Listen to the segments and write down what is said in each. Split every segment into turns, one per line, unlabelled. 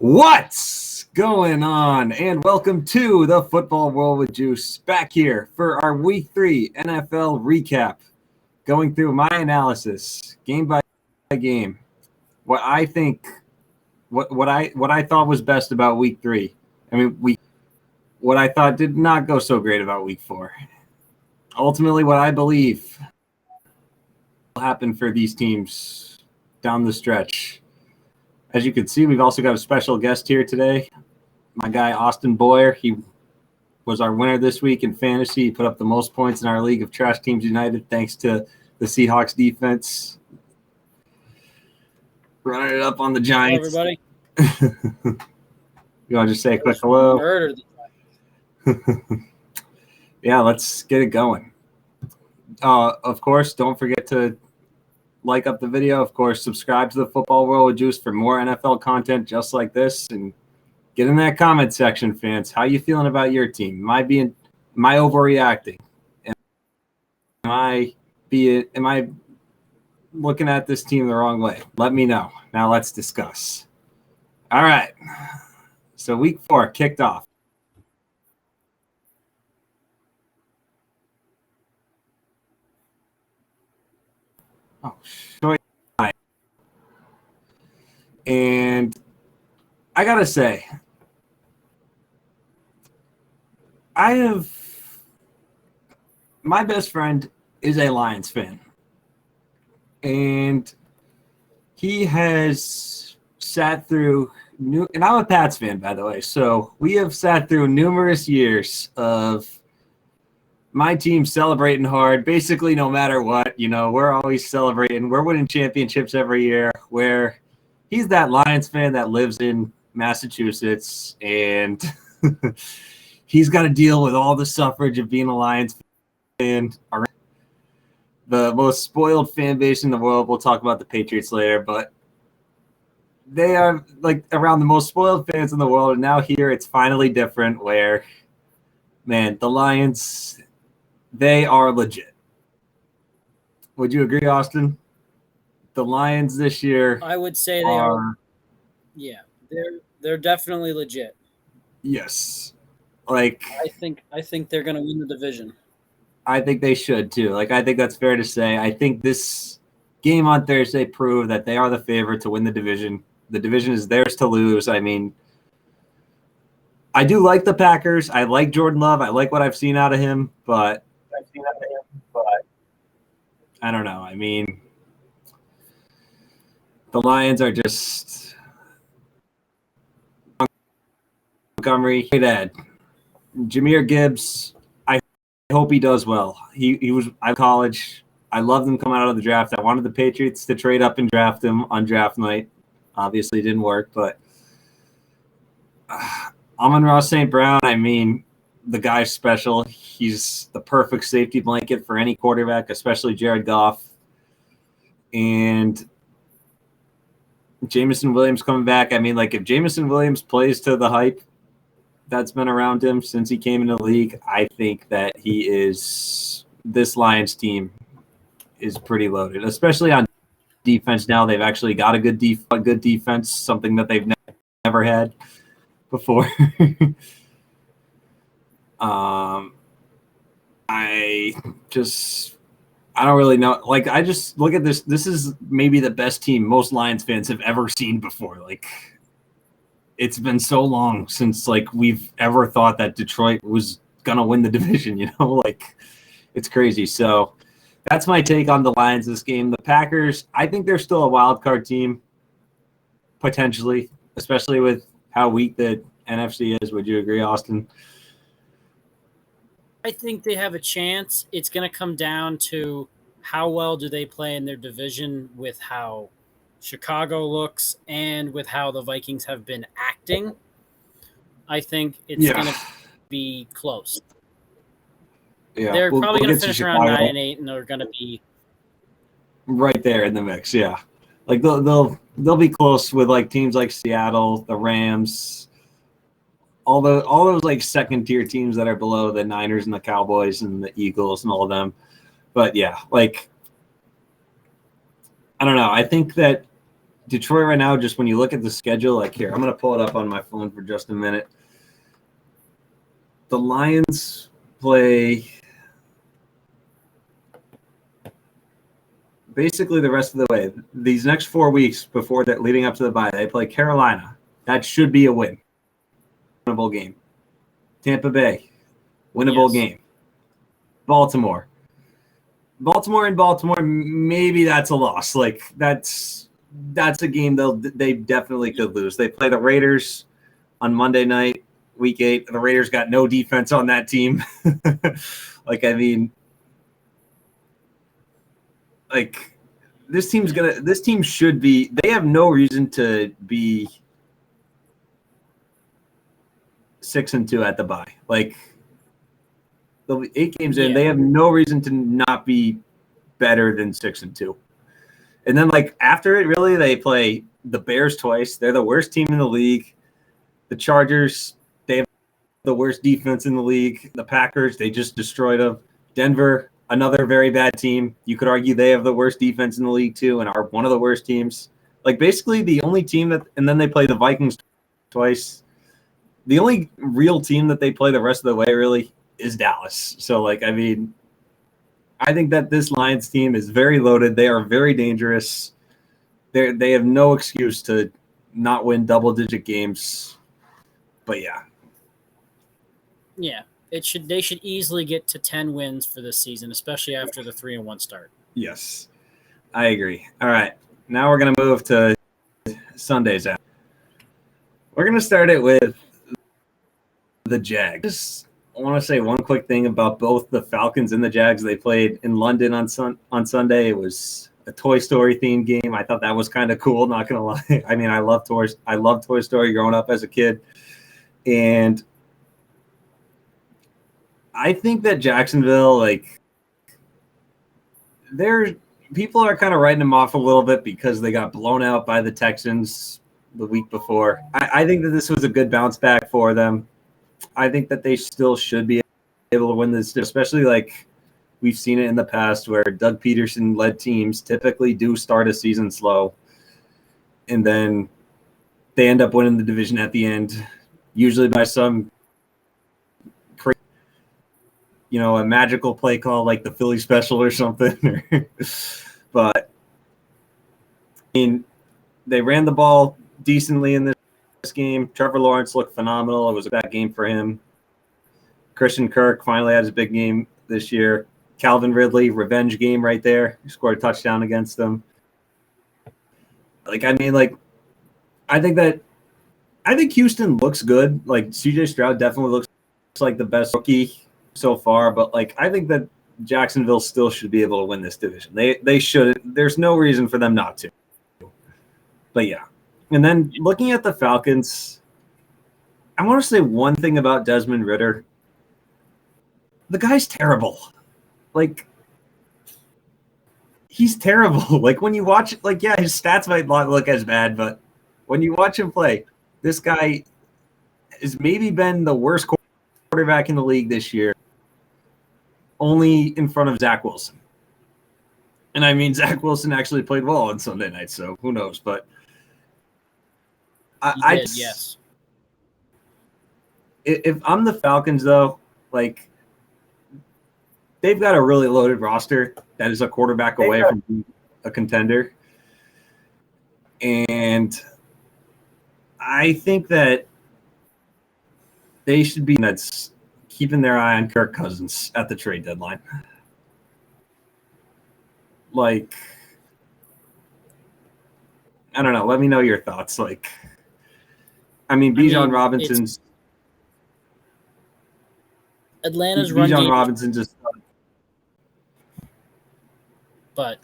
What's going on? And welcome to the Football World with Juice, back here for our Week 3 NFL recap, going through my analysis, game by game, what I think, what I thought was best about Week 3. What I thought did not go so great about Week 4. Ultimately, what I believe will happen for these teams down the stretch. As you can see, we've also got a special guest here today. My guy, Austin Boyer. He was our winner this week in fantasy. He put up the most points in our league of Trash Teams United thanks to the Seahawks defense. Running it up on the Giants.
Hello, everybody.
You want to just say a quick hello? Yeah, let's get it going. Of course, don't forget to like up the video. Of course, subscribe to the Football World with Juice for more NFL content just like this. And get in that comment section, fans. How you feeling about your team? Am I overreacting? Am I looking at this team the wrong way? Let me know. Now let's discuss. All right. So Week 4 kicked off. Oh, short. And I gotta say, my best friend is a Lions fan, and he has sat through and I'm a Pats fan, by the way, so we have sat through numerous years of my team celebrating hard, basically no matter what. We're always celebrating. We're winning championships every year, where he's that Lions fan that lives in Massachusetts, and he's got to deal with all the suffrage of being a Lions fan. The most spoiled fan base in the world. We'll talk about the Patriots later, but they are like around the most spoiled fans in the world. And now here it's finally different, where, man, the Lions, they are legit. Would you agree, Austin? The Lions this year,
I would say they are. Yeah, they're definitely legit.
Yes.
I think they're going to win the division.
I think they should too. I think that's fair to say. I think this game on Thursday proved that they are the favorite to win the division. The division is theirs to lose. I mean, I do like the Packers. I like Jordan Love. I like what I've seen out of him, but I don't know. I mean, the Lions are just Montgomery. Hey, Dad. Jahmyr Gibbs, I hope he does well. He was out of college. I loved him coming out of the draft. I wanted the Patriots to trade up and draft him on draft night. Obviously, it didn't work, but Amon-Ra St. Brown, I mean, the guy's special. He's the perfect safety blanket for any quarterback, especially Jared Goff. And Jameson Williams coming back. I mean, if Jameson Williams plays to the hype that's been around him since he came into the league, I think that this Lions team is pretty loaded, especially on defense. Now they've actually got a good defense, something that they've never had before. I don't really know. I just look at this. This is maybe the best team most Lions fans have ever seen before. It's been so long since we've ever thought that Detroit was gonna win the division. It's crazy. So that's my take on the Lions this game. The Packers, I think they're still a wild card team, potentially, especially with how weak the NFC is. Would you agree, Austin?
I think they have a chance. It's going to come down to how well do they play in their division with how Chicago looks and with how the Vikings have been acting. I think it's going to be close.
Yeah,
they're probably going to finish around 9-8, and they're going to be
right there in the mix. Yeah, they'll be close with teams like Seattle, the Rams, all those second tier teams that are below the Niners and the Cowboys and the Eagles and all of them. But yeah, I don't know. I think that Detroit right now, just when you look at the schedule, like here, I'm going to pull it up on my phone for just a minute. The Lions play basically the rest of the way. These next 4 weeks before that, leading up to the bye, they play Carolina. That should be a win. Winnable game. Tampa Bay, winnable game. Baltimore, maybe that's a loss. Like that's a game they definitely could lose. They play the Raiders on Monday night, week 8. The Raiders got no defense on that team. This team should be. They have no reason to be 6-2 at the bye. Like they'll be 8 games in. They have no reason to not be better than 6-2. And then like after it, really, they play the Bears twice. They're the worst team in the league. The Chargers, they have the worst defense in the league. The Packers, they just destroyed them. Denver, another very bad team. You could argue they have the worst defense in the league too and are one of the worst teams. Like basically the only team and then they play the Vikings twice. The only real team that they play the rest of the way really is Dallas. So like, I mean, I think that this Lions team is very loaded. They are very dangerous. They have no excuse to not win double-digit games. But yeah.
Yeah. They should easily get to 10 wins for this season, especially after the 3-1 start.
Yes. I agree. All right. Now we're going to move to Sunday's out. We're going to start it with the Jags. I want to say one quick thing about both the Falcons and the Jags. They played in London on Sunday. It was a Toy Story themed game. I thought that was kind of cool, not going to lie. I mean, I love Toy Story growing up as a kid. And I think that Jacksonville, like, people are kind of writing them off a little bit because they got blown out by the Texans the week before. I think that this was a good bounce back for them. I think that they still should be able to win this, especially like we've seen it in the past where Doug Peterson-led teams typically do start a season slow, and then they end up winning the division at the end, usually by some crazy, a magical play call like the Philly special or something. But I mean, they ran the ball decently in this game. Trevor Lawrence looked phenomenal. It was a bad game for him. Christian Kirk finally had his big game this year. Calvin Ridley, revenge game right there. He scored a touchdown against them. I think Houston looks good. Like CJ Stroud definitely looks like the best rookie so far, but like I think that Jacksonville still should be able to win this division. They should. There's no reason for them not to. But yeah. And then looking at the Falcons, I want to say one thing about Desmond Ridder. The guy's terrible. Like, he's terrible. Like, when you watch it, like, yeah, his stats might not look as bad, but when you watch him play, this guy has maybe been the worst quarterback in the league this year, only in front of Zach Wilson. And I mean, Zach Wilson actually played well on Sunday night, so who knows, but
yes.
If I'm the Falcons, though, like they've got a really loaded roster that is a quarterback away from being a contender, and I think that they should be that's keeping their eye on Kirk Cousins at the trade deadline. Like, I don't know. Let me know your thoughts. Like, I mean, Bijan Robinson's
Atlanta's run game.
Bijan Robinson just.
But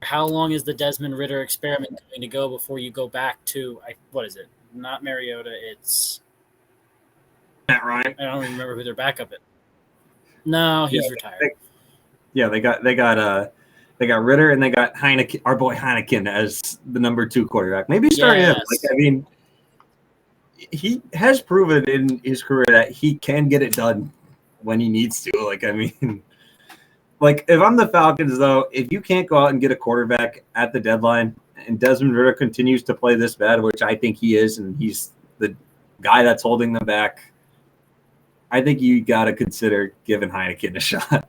how long is the Desmond Ridder experiment going to go before you go back to what is it? Not Mariota. It's
Matt Ryan.
I don't even remember who their backup is. No, he's retired.
They got Ridder and they got Heineken, our boy Heineken, as the number 2 quarterback. Maybe start him. Like, I mean, he has proven in his career that he can get it done when he needs to. Like, I mean, like if I'm the Falcons, though, if you can't go out and get a quarterback at the deadline and Desmond Ritter continues to play this bad, which I think he is, and he's the guy that's holding them back, I think you got to consider giving Heineken a shot.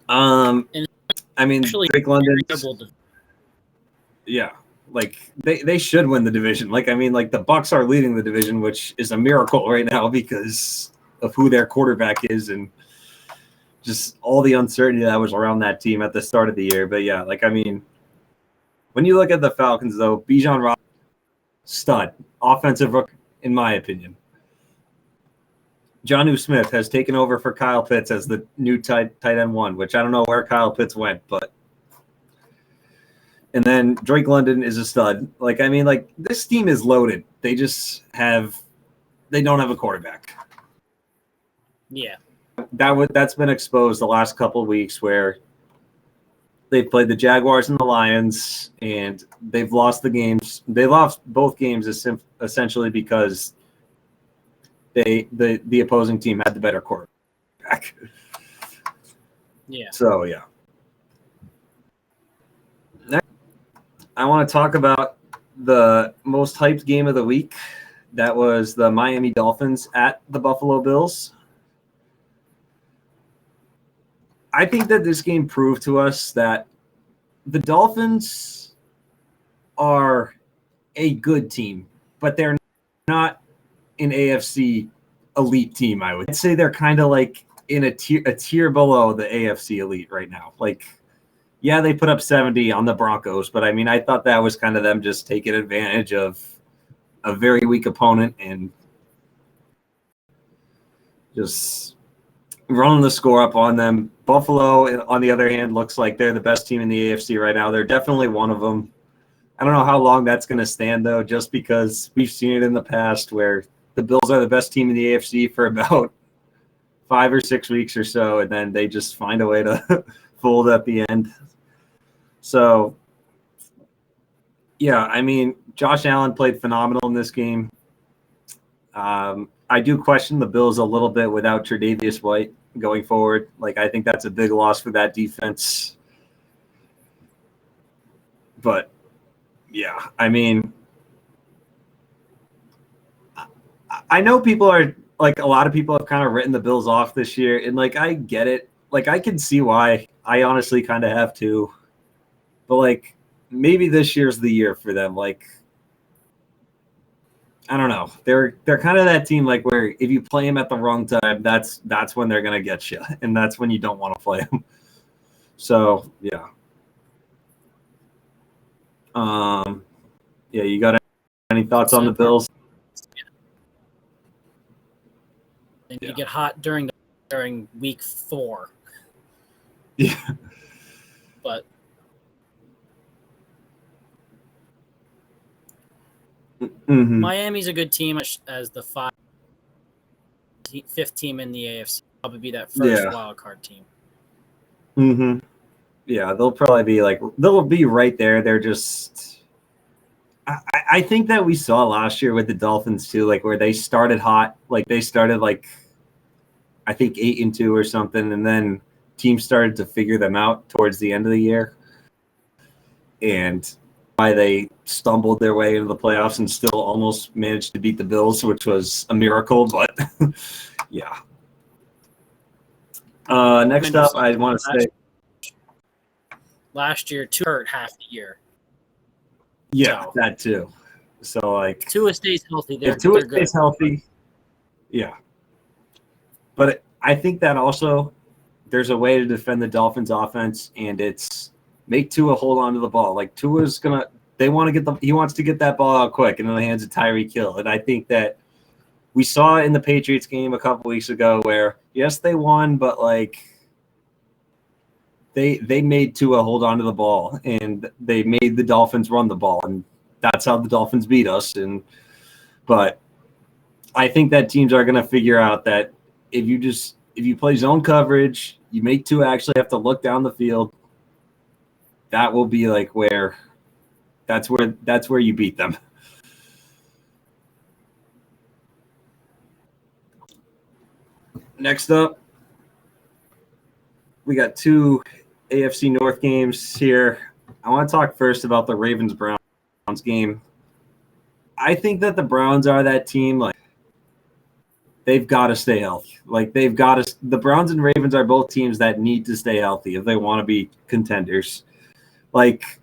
I mean, Drake London. Yeah, like they should win the division. Like, I mean, like the Bucks are leading the division, which is a miracle right now because of who their quarterback is and just all the uncertainty that was around that team at the start of the year. But yeah, like, I mean, when you look at the Falcons, though, Bijan Robinson, stud, offensive rookie, in my opinion. Jonnu Smith has taken over for Kyle Pitts as the new tight end one, which I don't know where Kyle Pitts went, but. And then Drake London is a stud. Like, I mean, like, this team is loaded. They don't have a quarterback.
Yeah.
That's been exposed the last couple of weeks where they've played the Jaguars and the Lions, and they've lost the games. They lost both games essentially because the opposing team had the better quarterback.
Yeah.
So, yeah. Next, I want to talk about the most hyped game of the week. That was the Miami Dolphins at the Buffalo Bills. I think that this game proved to us that the Dolphins are a good team, but they're not an AFC elite team, I would say. They're kind of like in a tier below the AFC elite right now. Like, yeah, they put up 70 on the Broncos, but I mean, I thought that was kind of them just taking advantage of a very weak opponent and just running the score up on them. Buffalo, on the other hand, looks like they're the best team in the AFC right now. They're definitely one of them. I don't know how long that's going to stand, though, just because we've seen it in the past where the Bills are the best team in the AFC for about 5 or 6 weeks or so, and then they just find a way to fold at the end. So, yeah, I mean, Josh Allen played phenomenal in this game. I do question the Bills a little bit without Tre'Davious White going forward. Like, I think that's a big loss for that defense. But, yeah, I mean, I know people are, like, a lot of people have kind of written the Bills off this year, and, like, I get it. Like, I can see why. I honestly kind of have too. But, like, maybe this year's the year for them. Like, I don't know. They're kind of that team, like, where if you play them at the wrong time, that's when they're going to get you, and that's when you don't want to play them. So, yeah. Yeah, you got any thoughts on the Bills?
They need to get hot during week 4.
Yeah.
But Miami's a good team as the 5th team in the AFC. Probably be that first wild card team.
Mm-hmm. Yeah, they'll probably be they'll be right there. They're just I think that we saw last year with the Dolphins too, like where they started hot, like they started I think 8-2 or something, and then teams started to figure them out towards the end of the year, and why they stumbled their way into the playoffs and still almost managed to beat the Bills, which was a miracle. But yeah. Next up, I want to say
last year, Tua hurt half the year.
Yeah, so, that too. So
Tua stays healthy.
If Tua stays healthy, yeah. But I think that also there's a way to defend the Dolphins' offense, and it's make Tua hold on to the ball. Like Tua's he wants to get that ball out quick into the hands of Tyreek Hill, and I think that we saw in the Patriots game a couple weeks ago where yes they won, but they made Tua hold on to the ball, and they made the Dolphins run the ball, and that's how the Dolphins beat us. But I think that teams are going to figure out that if you play zone coverage, you make Tua actually have to look down the field. That will be that's where you beat them. Next up, we got 2 AFC North games here. I want to talk first about the Ravens-Browns game. I think that the Browns are that team. Like, they've got to stay healthy. Like, they've got to. The Browns and Ravens are both teams that need to stay healthy if they want to be contenders. Like,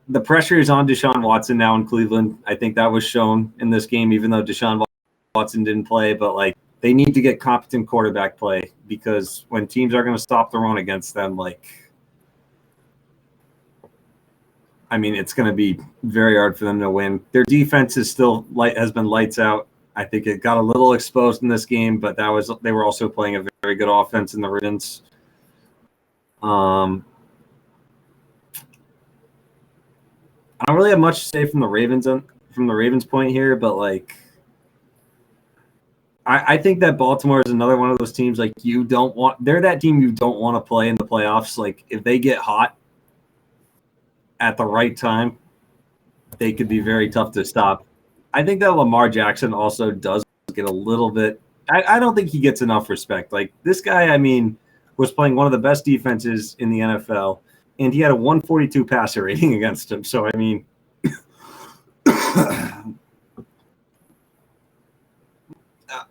the pressure is on Deshaun Watson now in Cleveland. I think that was shown in this game, even though Deshaun Watson didn't play. But, like, they need to get competent quarterback play because when teams are going to stop the run against them, like, I mean, it's going to be very hard for them to win. Their defense is still has been lights out. I think it got a little exposed in this game, but they were also playing a very good offense in the Ravens. I don't really have much to say from the Ravens point here, but like, I think that Baltimore is another one of those teams like they're that team you don't want to play in the playoffs. Like, if they get hot at the right time, they could be very tough to stop. I think that Lamar Jackson also does get a little bit. I don't think he gets enough respect. Like, this guy, I mean, was playing one of the best defenses in the NFL, and he had a 142 passer rating against him. So, I mean,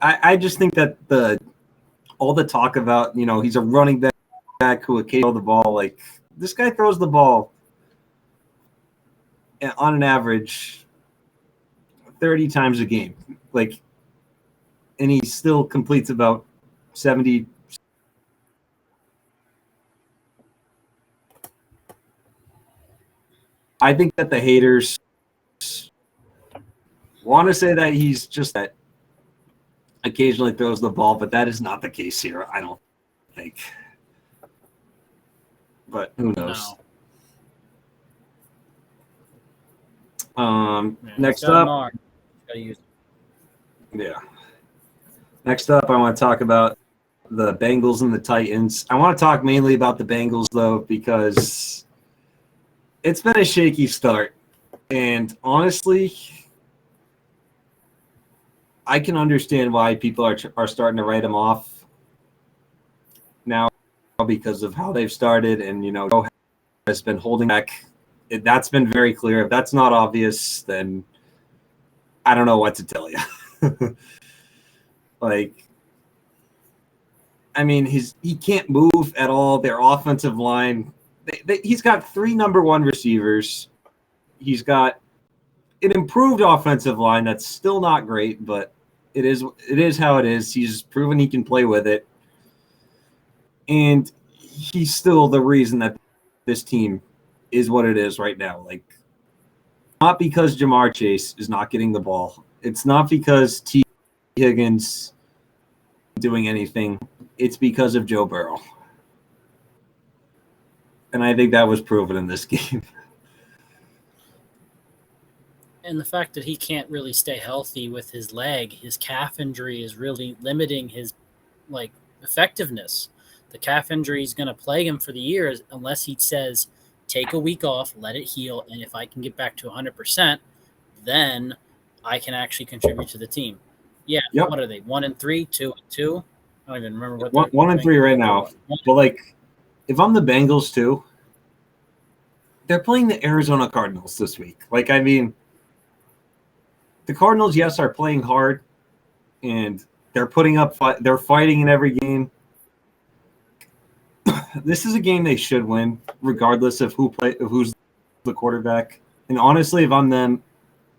I just think that all the talk about, he's a running back who occasionally throw the ball. Like, this guy throws the ball on an average 30 times a game. Like, and he still completes about 70. I think that the haters want to say that he's just that occasionally throws the ball, but that is not the case here, I don't think. But who knows?
No.
Next up. Yeah. Next up, I want to talk about the Bengals and the Titans. I want to talk mainly about the Bengals, though, because it's been a shaky start. And honestly, I can understand why people are starting to write them off now because of how they've started, and Joe has been holding back. That's been very clear. If that's not obvious, then I don't know what to tell you. Like, I mean, he can't move at all. Their offensive line, he's got 3 number 1 receivers. He's got an improved offensive line that's still not great, but it is how it is. He's proven he can play with it. And he's still the reason that this team is what it is right now. Like, not because Jamar Chase is not getting the ball. It's not because T. Higgins doing anything. It's because of Joe Burrow. And I think that was proven in this game.
And the fact that he can't really stay healthy with his leg, his calf injury is really limiting his effectiveness. The calf injury is going to plague him for the year unless he says, take a week off, let it heal, and if I can get back to 100%, then I can actually contribute to the team. Yeah, yep. What are they, 1-3, 2-2? I don't even remember what.
1-3 right now. But like, if I'm the Bengals too, they're playing the Arizona Cardinals this week. Like, I mean, the Cardinals, yes, are playing hard, and they're they're fighting in every game. This is a game they should win, regardless of who's the quarterback. And honestly, if I'm them,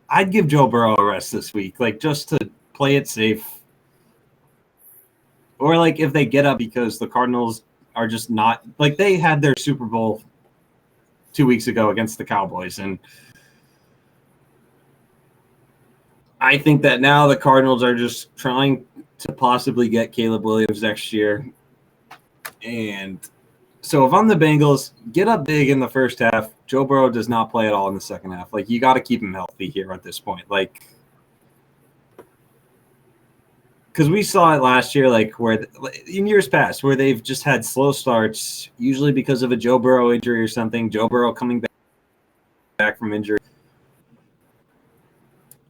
I'd give Joe Burrow a rest this week, like, just to play it safe. Or like, if they get up, because the Cardinals are just not, like, they had their Super Bowl 2 weeks ago against the Cowboys, and I think that now the Cardinals are just trying to possibly get Caleb Williams next year. And so if I'm the Bengals, get up big in the first half. Joe Burrow does not play at all in the second half. Like, you got to keep him healthy here at this point. Like, because we saw it last year, like, where in years past, where they've just had slow starts, usually because of a Joe Burrow injury or something. Joe Burrow coming back from injury.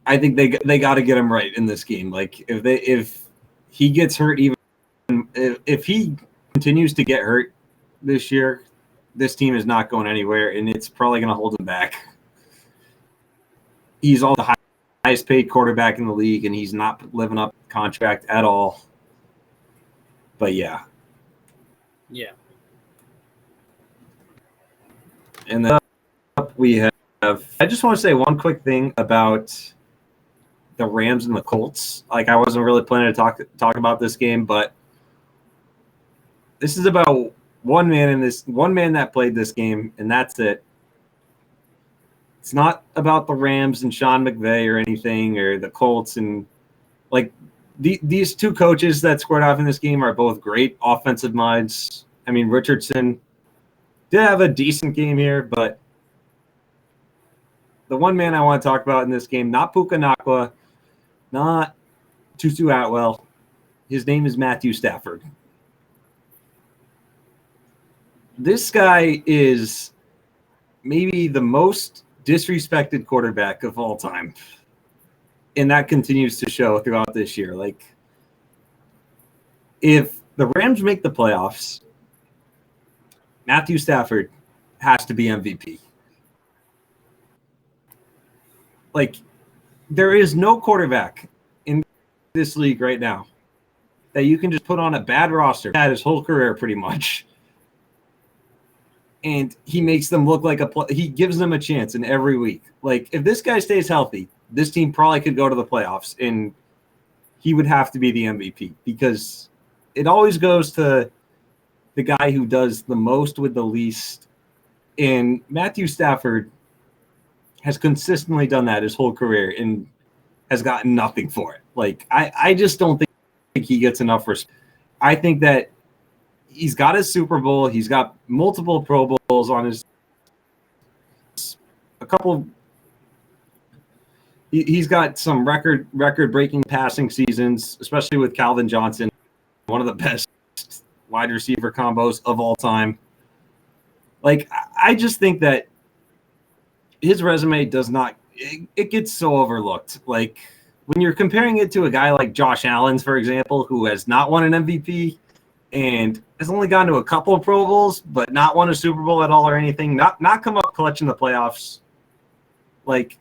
I think they got to get him right in this game. Like, if he gets hurt, even if he continues to get hurt this year, this team is not going anywhere, and it's probably going to hold him back. He's also the highest paid quarterback in the league, and he's not living up to the contract at all. But yeah.
Yeah.
And then up we have I just want to say one quick thing about the Rams and the Colts. Like, I wasn't really planning to talk about this game, but this is about one man that played this game, and that's it. It's not about the Rams and Sean McVay or anything, or the Colts. And like these two coaches that squared off in this game are both great offensive minds. I mean, Richardson did have a decent game here, but the one man I want to talk about in this game, not Puka Nacua, not Tutu Atwell. His name is Matthew Stafford. This guy is maybe the most disrespected quarterback of all time. And that continues to show throughout this year. Like, if the Rams make the playoffs, Matthew Stafford has to be MVP. Like, there is no quarterback in this league right now that you can just put on a bad roster, had his whole career pretty much, and he makes them look like he gives them a chance in every week. Like, if this guy stays healthy, this team probably could go to the playoffs, and he would have to be the MVP, because it always goes to the guy who does the most with the least. And Matthew Stafford has consistently done that his whole career and has gotten nothing for it. Like, I just don't think he gets enough respect. I think that he's got his Super Bowl. He's got multiple Pro Bowls on his – a couple – he's got some record-breaking passing seasons, especially with Calvin Johnson, one of the best wide receiver combos of all time. Like, I just think that his resume does not – it gets so overlooked. Like, when you're comparing it to a guy like Josh Allen's, for example, who has not won an MVP and has only gone to a couple of Pro Bowls but not won a Super Bowl at all or anything, not come up clutch in the playoffs. Like,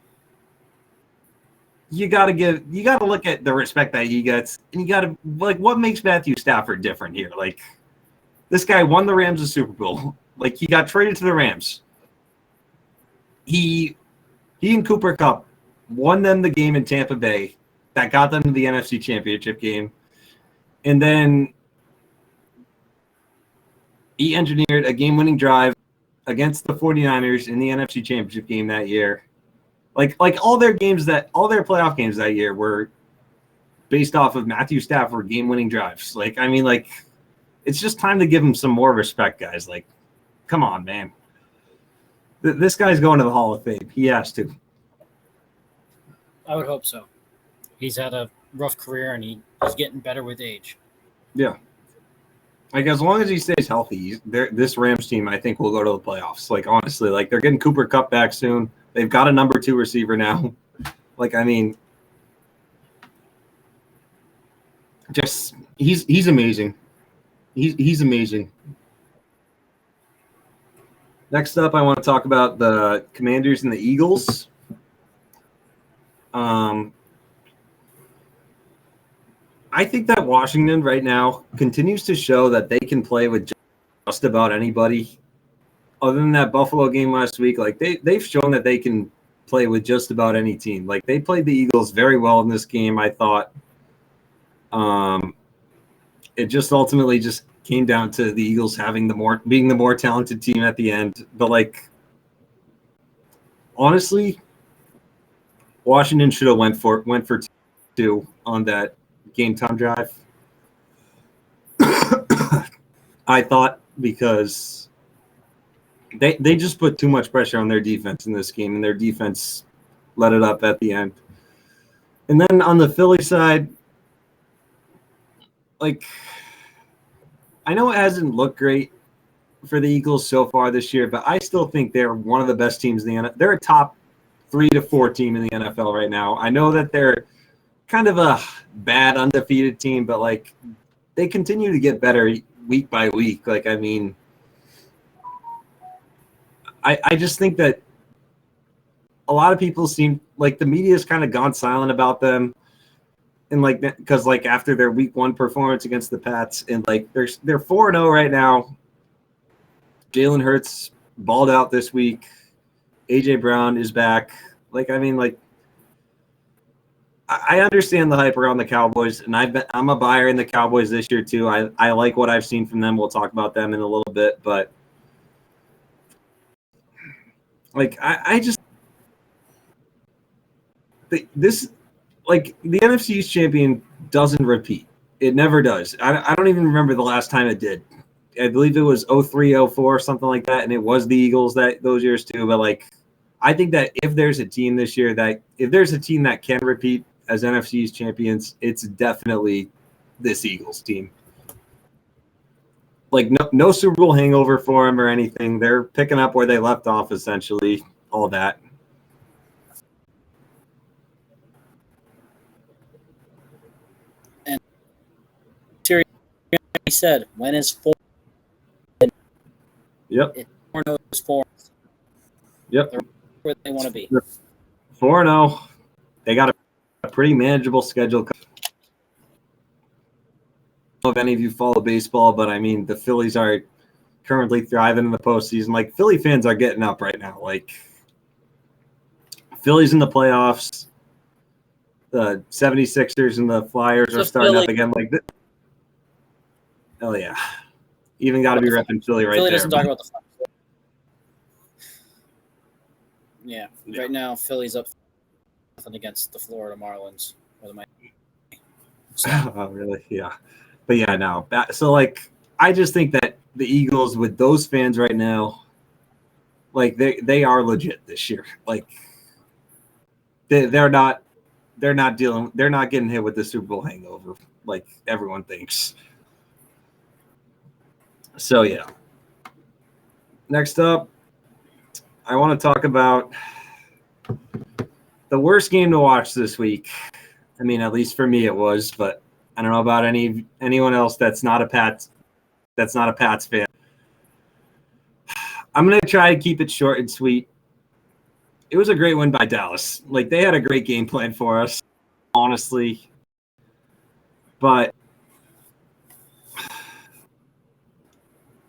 you got to look at the respect that he gets, and you got to, like, what makes Matthew Stafford different here? Like, this guy won the Rams a Super Bowl. Like, he got traded to the Rams. He and Cooper Kupp won them the game in Tampa Bay that got them to the NFC Championship game. And then he engineered a game-winning drive against the 49ers in the NFC Championship game that year. Like all their playoff games that year were based off of Matthew Stafford game-winning drives. Like, I mean, like, it's just time to give him some more respect, guys. Like, come on, man. This guy's going to the Hall of Fame. He has to.
I would hope so. He's had a rough career, and he's getting better with age.
Yeah. Like, as long as he stays healthy, this Rams team, I think, will go to the playoffs. Like, honestly, like, they're getting Cooper Kupp back soon. They've got a number 2 receiver now. Like, I mean, just he's amazing. He's amazing. Next up, I want to talk about the Commanders and the Eagles. I think that Washington right now continues to show that they can play with just about anybody. Other than that Buffalo game last week, like, they've shown that they can play with just about any team. Like, they played the Eagles very well in this game, I thought. It just ultimately just came down to the Eagles being the more talented team at the end. But, like, honestly, Washington should have went for 2 on that game time drive. I thought, because they just put too much pressure on their defense in this game, and their defense let it up at the end. And then on the Philly side, like, I know it hasn't looked great for the Eagles so far this year, but I still think they're one of the best teams in the NFL. They're a top 3 to 4 team in the NFL right now. I know that they're kind of a bad undefeated team, but, like, they continue to get better week by week. Like, I mean, I just think that a lot of people seem like the media's kind of gone silent about them. And like, because like after their week 1 performance against the Pats, and like they're 4-0 right now. Jalen Hurts balled out this week. AJ Brown is back. Like, I mean, like, I understand the hype around the Cowboys, and I'm a buyer in the Cowboys this year too. I like what I've seen from them. We'll talk about them in a little bit, but like I just this like the NFC East champion doesn't repeat. It never does. I don't even remember the last time it did. I believe it was 03, 04, something like that, and it was the Eagles those years too. But like, I think that if there's a team this year that can repeat as NFC East champions, it's definitely this Eagles team. Like no Super Bowl hangover for them or anything. They're picking up where they left off, essentially. All that.
And Terry said, when is 4?
Yep.
It's 4-0 4.
Yep.
They're where they want to be.
4-0. They got a pretty manageable schedule. I don't know if any of you follow baseball, but I mean, the Phillies are currently thriving in the postseason. Like, Philly fans are getting up right now. Like, Phillies in the playoffs. The 76ers and the Flyers are starting up again. Like, hell yeah. Even got to be repping Philly right there.
Philly doesn't talk about the Flyers. Yeah, right now Philly's up nothing against the Florida Marlins or the Miami.
So. Oh, really? Yeah. But yeah, no. So like, I just think that the Eagles with those fans right now, like they are legit this year. Like they're not getting hit with the Super Bowl hangover like everyone thinks. So yeah. Next up, I want to talk about the worst game to watch this week. I mean, at least for me it was, but I don't know about anyone else that's not a Pats fan. I'm going to try to keep it short and sweet. It was a great win by Dallas. Like, they had a great game plan for us, honestly. But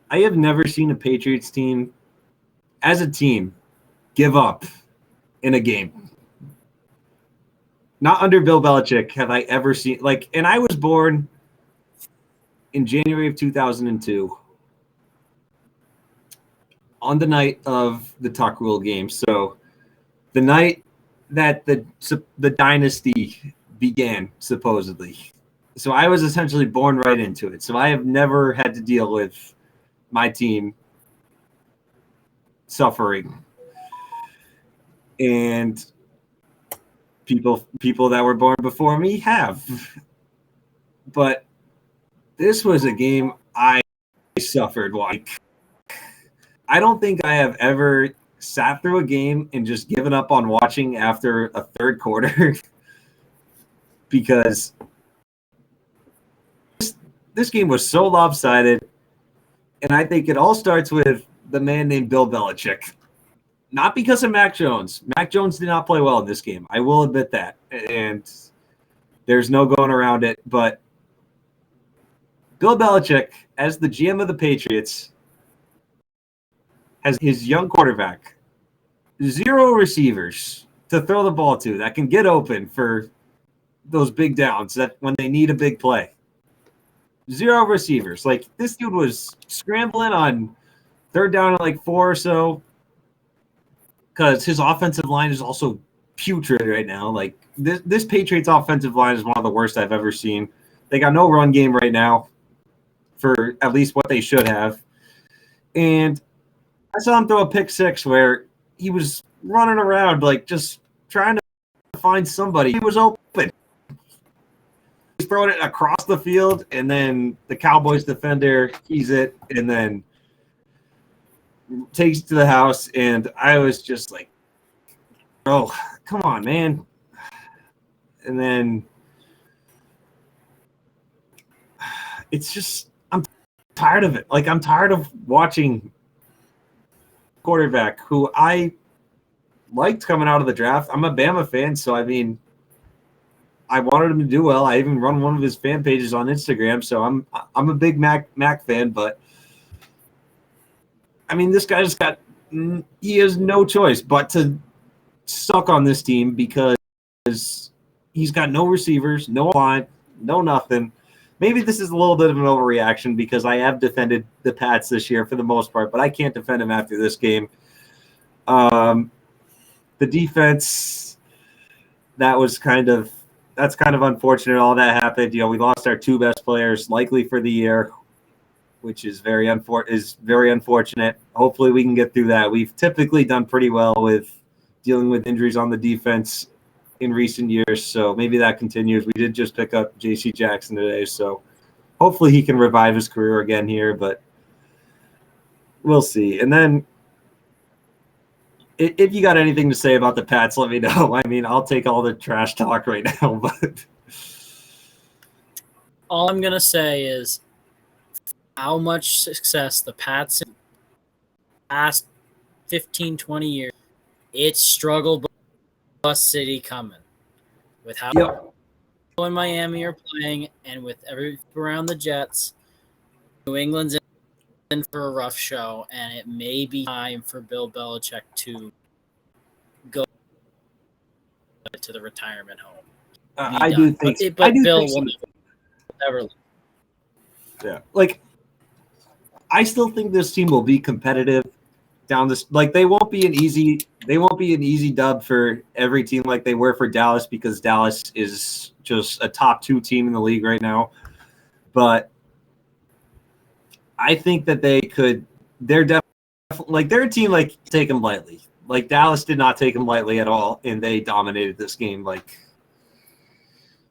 I have never seen a Patriots team, as a team, give up in a game. Not under Bill Belichick have I ever seen. Like, and I was born in January of 2002 on the night of the Tuck Rule game. So the night that the dynasty began, supposedly. So I was essentially born right into it. So I have never had to deal with my team suffering. And people that were born before me have. But this was a game I suffered. Like, I don't think I have ever sat through a game and just given up on watching after a third quarter because this game was so lopsided, and I think it all starts with the man named Bill Belichick. Not because of Mac Jones. Mac Jones did not play well in this game. I will admit that, and there's no going around it. But Bill Belichick, as the GM of the Patriots, has his young quarterback, 0 receivers to throw the ball to that can get open for those big downs that when they need a big play. 0 receivers. Like, this dude was scrambling on third down at like 4 or so because his offensive line is also putrid right now. Like, this Patriots offensive line is one of the worst I've ever seen. They got no run game right now for at least what they should have. And I saw him throw a pick 6 where he was running around, like, just trying to find somebody. He was open. He's throwing it across the field, and then the Cowboys defender keys it, and then takes it to the house. And I was just like, oh, come on, man. And then it's just, I'm tired of it. Like, I'm tired of watching quarterback who I liked coming out of the draft. I'm a Bama fan, so I mean, I wanted him to do well. I even run one of his fan pages on Instagram, so I'm a big Mac fan. But I mean, this guy just he has no choice but to suck on this team because he's got no receivers, no line, no nothing. Maybe this is a little bit of an overreaction because I have defended the Pats this year for the most part, but I can't defend him after this game. The defense, that's kind of unfortunate. All that happened. We lost our two best players likely for the year, which is very unfortunate. Hopefully we can get through that. We've typically done pretty well with dealing with injuries on the defense in recent years, so maybe that continues. We did just pick up J.C. Jackson today, so hopefully he can revive his career again here, but we'll see. And then if you got anything to say about the Pats, let me know. I mean, I'll take all the trash talk right now, but
all I'm going to say is how much success the Pats in the past 15, 20 years, it's struggled bus city coming with how in Miami are playing and with everything around the Jets. New England's in for a rough show, and it may be time for Bill Belichick to go to the retirement home.
I do think
but Bill will never.
Yeah, like I still think this team will be competitive down this. Like they won't be an easy dub for every team like they were for Dallas because Dallas is just a top 2 team in the league right now. But I think that they're definitely like they're a team like take them lightly. Like Dallas did not take them lightly at all, and they dominated this game. Like,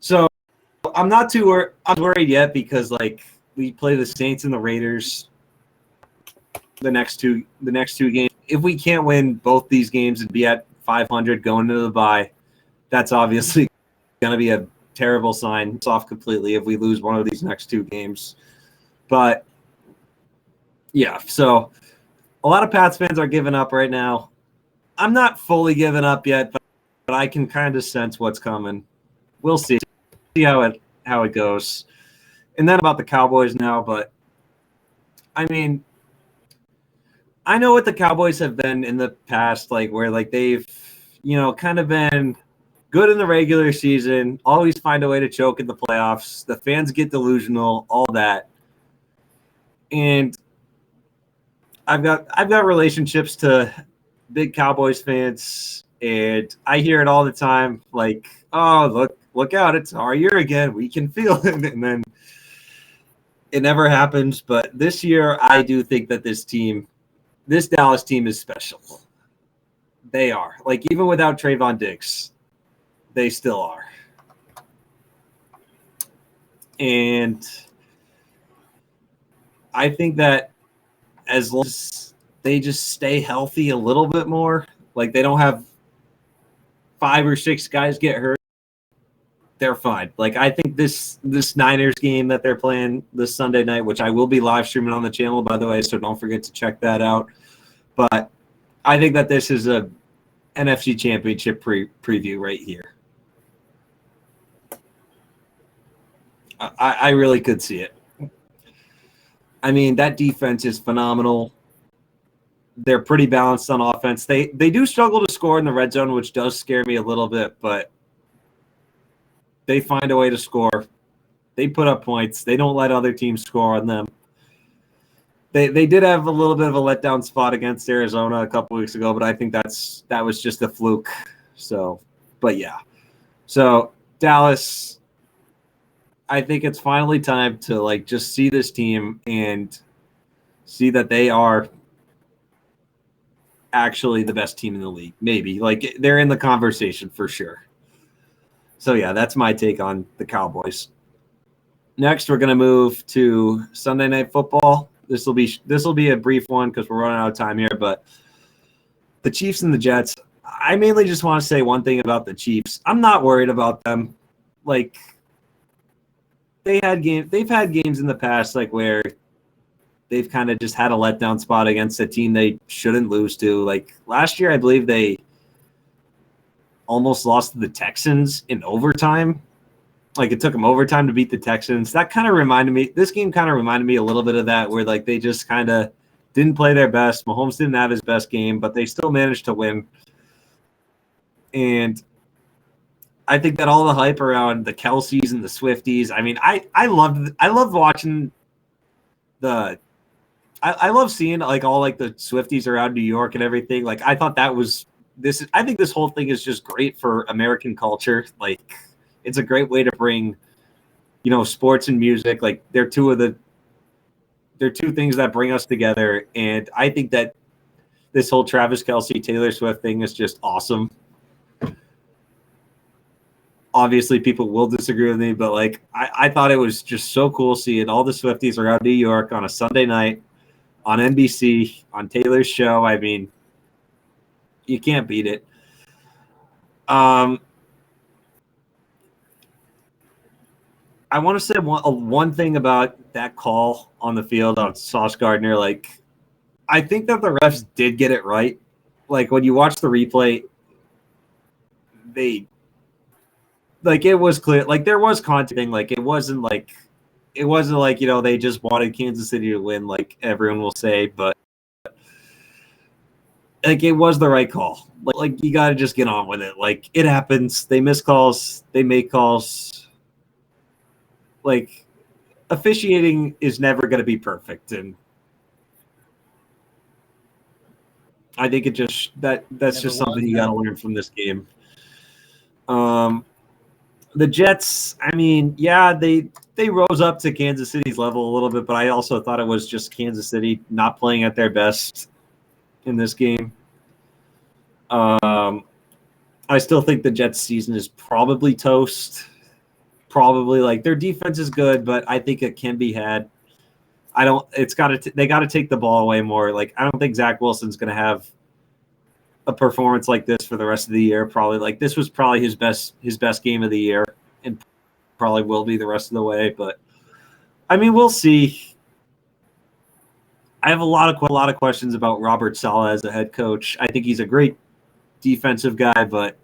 so I'm not too worried yet because like we play the Saints and the Raiders the next two games. If we can't win both these games and be at 500 going into the bye, that's obviously going to be a terrible sign. It's off completely if we lose one of these next 2 games. But yeah, so a lot of Pats fans are giving up right now. I'm not fully giving up yet, but I can kind of sense what's coming. We'll see how it goes. And then about the Cowboys now, but I mean, I know what the Cowboys have been in the past, like where like they've, kind of been good in the regular season, always find a way to choke in the playoffs. The fans get delusional, all that. And I've got relationships to big Cowboys fans, and I hear it all the time, like, oh, look out, it's our year again. We can feel it. And then it never happens. But this year, I do think that this Dallas team is special. They are. Like, even without Trayvon Diggs, they still are. And I think that as long as they just stay healthy a little bit more, like they don't have 5 or 6 guys get hurt, they're fine. Like I think this Niners game that they're playing this Sunday night, which I will be live streaming on the channel, by the way, so don't forget to check that out. But I think that this is a NFC Championship preview right here. I really could see it. I mean, that defense is phenomenal. They're pretty balanced on offense. They do struggle to score in the red zone, which does scare me a little bit, but they find a way to score. They put up points. They don't let other teams score on them. They did have a little bit of a letdown spot against Arizona a couple weeks ago, but I think that was just a fluke. So, but yeah. So, Dallas, I think it's finally time to like just see this team and see that they are actually the best team in the league. Maybe like they're in the conversation for sure. So yeah, that's my take on the Cowboys. Next, we're going to move to Sunday Night Football. This will be a brief one because we're running out of time here, but the Chiefs and the Jets, I mainly just want to say one thing about the Chiefs. I'm not worried about them. Like they've had games in the past like where they've kind of just had a letdown spot against a team they shouldn't lose to. Like last year, I believe they almost lost to the Texans in overtime. Like it took them overtime to beat the Texans. That kind of reminded me. This game kind of reminded me a little bit of that, where like they just kind of didn't play their best. Mahomes didn't have his best game, but they still managed to win. And I think that all the hype around the Kelseys and the Swifties. I mean, I loved watching the. I love seeing like all like the Swifties around New York and everything. Like I thought that was this. I think this whole thing is just great for American culture. Like it's a great way to bring, sports and music. Like they're two things that bring us together. And I think that this whole Travis Kelce, Taylor Swift thing is just awesome. Obviously, people will disagree with me, but like I thought it was just so cool seeing all the Swifties around New York on a Sunday night on NBC on Taylor's show. I mean, you can't beat it. I want to say one thing about that call on the field on Sauce Gardner. Like, I think that the refs did get it right. Like when you watch the replay, it was clear. Like there was content. Like it wasn't like they just wanted Kansas City to win, like everyone will say. But like it was the right call. Like you got to just get on with it. Like it happens. They miss calls. They make calls. Like officiating is never going to be perfect, and I think that's never just something you got to learn from this game. The Jets, I mean, yeah, they rose up to Kansas City's level a little bit, but I also thought it was just Kansas City not playing at their best in this game. I still think the Jets season is probably toast. Probably like their defense is good, but I think it can be had. They got to take the ball away more. Like I don't think Zach Wilson's going to have a performance like this for the rest of the year. Probably like this was probably his best game of the year, and probably will be the rest of the way. But I mean, we'll see. I have a lot of questions about Robert Saleh as a head coach. I think he's a great defensive guy, but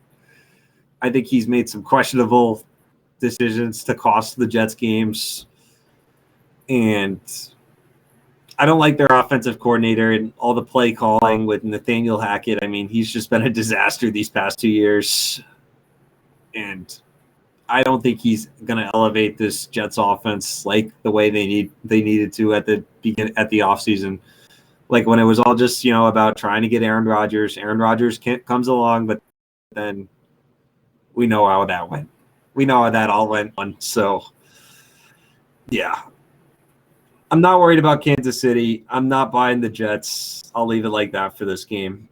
I think he's made some questionable decisions to cost the Jets games, and I don't like their offensive coordinator and all the play calling with Nathaniel Hackett. I mean, he's just been a disaster these past 2 years, and I don't think he's going to elevate this Jets offense like the way they needed to at the offseason. Like when it was all just about trying to get Aaron Rodgers. Aaron Rodgers comes along, but then we know how that went. We know how that all went on. So, yeah. I'm not worried about Kansas City. I'm not buying the Jets. I'll leave it like that for this game.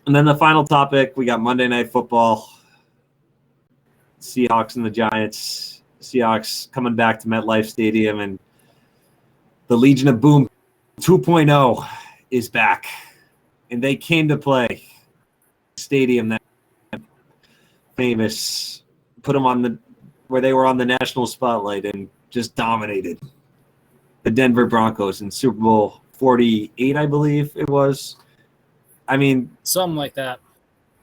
And then the final topic, we got Monday Night Football. Seahawks and the Giants. Seahawks coming back to MetLife Stadium, and the Legion of Boom 2.0 is back. And they came to play. Stadium that famous. Put them where they were on the national spotlight and just dominated the Denver Broncos in Super Bowl 48, I believe it was. I mean,
something like that.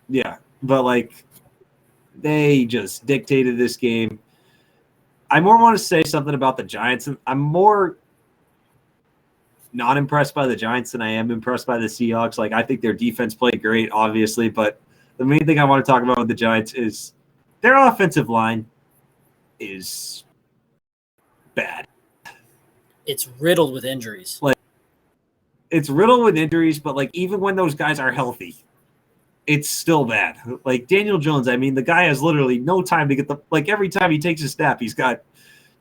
Yeah, but like they just dictated this game. I more want to say something about the Giants. I'm more not impressed by the Giants than I am impressed by the Seahawks. Like I think their defense played great, obviously, but the main thing I want to talk about with the Giants is their offensive line is bad.
It's riddled with injuries.
Like it's riddled with injuries, but like even when those guys are healthy, it's still bad. Like Daniel Jones, I mean, the guy has literally no time to get every time he takes a snap, he's got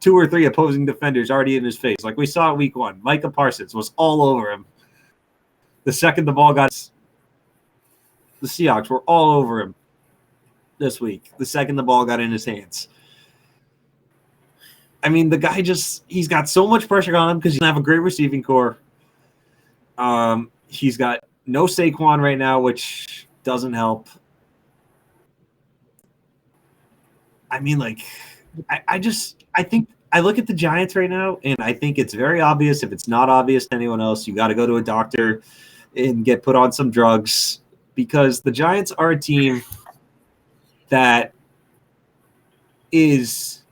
2 or 3 opposing defenders already in his face. Like we saw it week 1. Micah Parsons was all over him. The second the ball got the Seahawks were all over him this week. The second the ball got in his hands. I mean, the guy he's got so much pressure on him because he doesn't have a great receiving core. He's got no Saquon right now, which doesn't help. I mean, like, I think I look at the Giants right now, and I think it's very obvious. If it's not obvious to anyone else, you got to go to a doctor and get put on some drugs, because the Giants are a team that is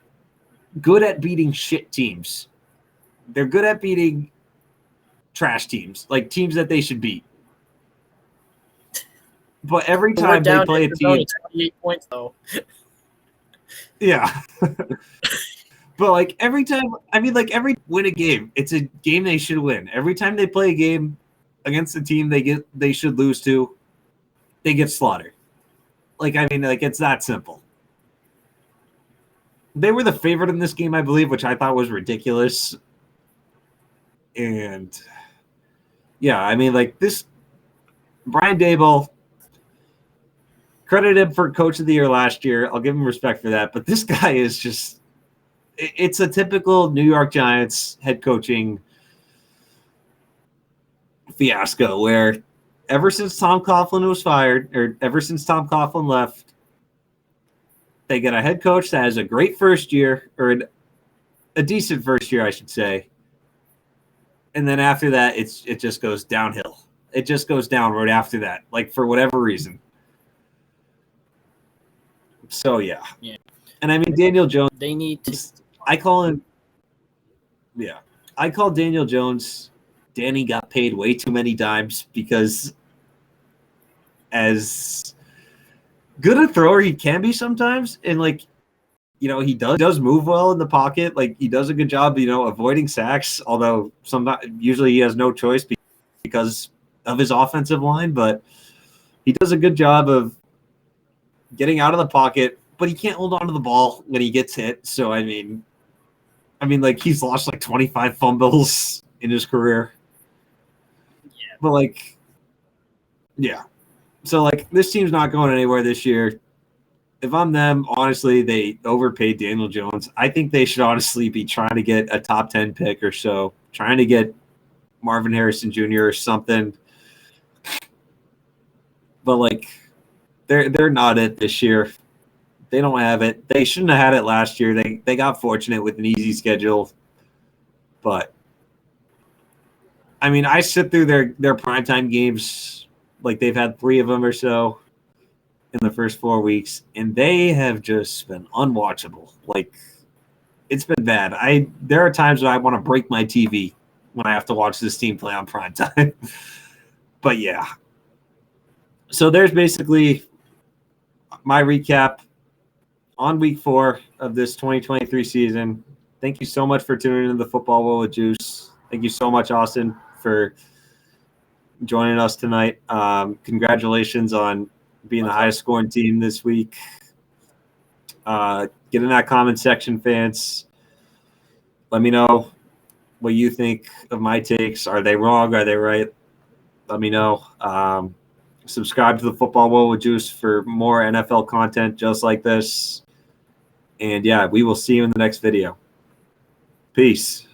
good at beating shit teams. They're good at beating trash teams, like teams that they should beat. But every time they play a team,
28 points though.
Yeah. But like every time, I mean, like every win a game, it's a game they should win. Every time they play a game against a team they should lose to, they get slaughtered. Like, I mean, like it's that simple. They were the favorite in this game, I believe, which I thought was ridiculous. And yeah, I mean, like this Brian Daboll, credit him for coach of the year last year. I'll give him respect for that. But this guy is just, it's a typical New York Giants head coaching fiasco where ever since Tom Coughlin was fired, or ever since Tom Coughlin left, they get a head coach that has a great first year, or a decent first year, I should say. And then after that, it just goes downhill. It just goes down right after that, like for whatever reason. So, yeah. And I mean, Daniel Jones.
They need to.
I call him. Yeah. I call Daniel Jones. Danny got paid way too many dimes, because as good a thrower he can be sometimes, and like, you know, he does move well in the pocket. Like, he does a good job, you know, avoiding sacks, although usually he has no choice because of his offensive line, but he does a good job of getting out of the pocket, but he can't hold on to the ball when he gets hit. So, I mean, like he's lost like 25 fumbles in his career. Yeah. But like, yeah. So like this team's not going anywhere this year. If I'm them, honestly, they overpaid Daniel Jones. I think they should honestly be trying to get a top 10 pick or so, trying to get Marvin Harrison Jr. or something. But like, they're not it this year. They don't have it. They shouldn't have had it last year. They got fortunate with an easy schedule. But I mean, I sit through their primetime games, like they've had 3 of them or so in the first 4 weeks, and they have just been unwatchable. Like, it's been bad. There are times when I want to break my TV when I have to watch this team play on primetime. But yeah. So there's basically my recap on week 4 of this 2023 season. Thank you so much for tuning in to the Football World with Juice. Thank you so much, Austin, for joining us tonight. Congratulations on being the highest scoring team this week. Get in that comment section, fans. Let me know what you think of my takes. Are they wrong? Are they right? Let me know. Subscribe to the Football World with Juice for more NFL content just like this. And yeah, we will see you in the next video. Peace.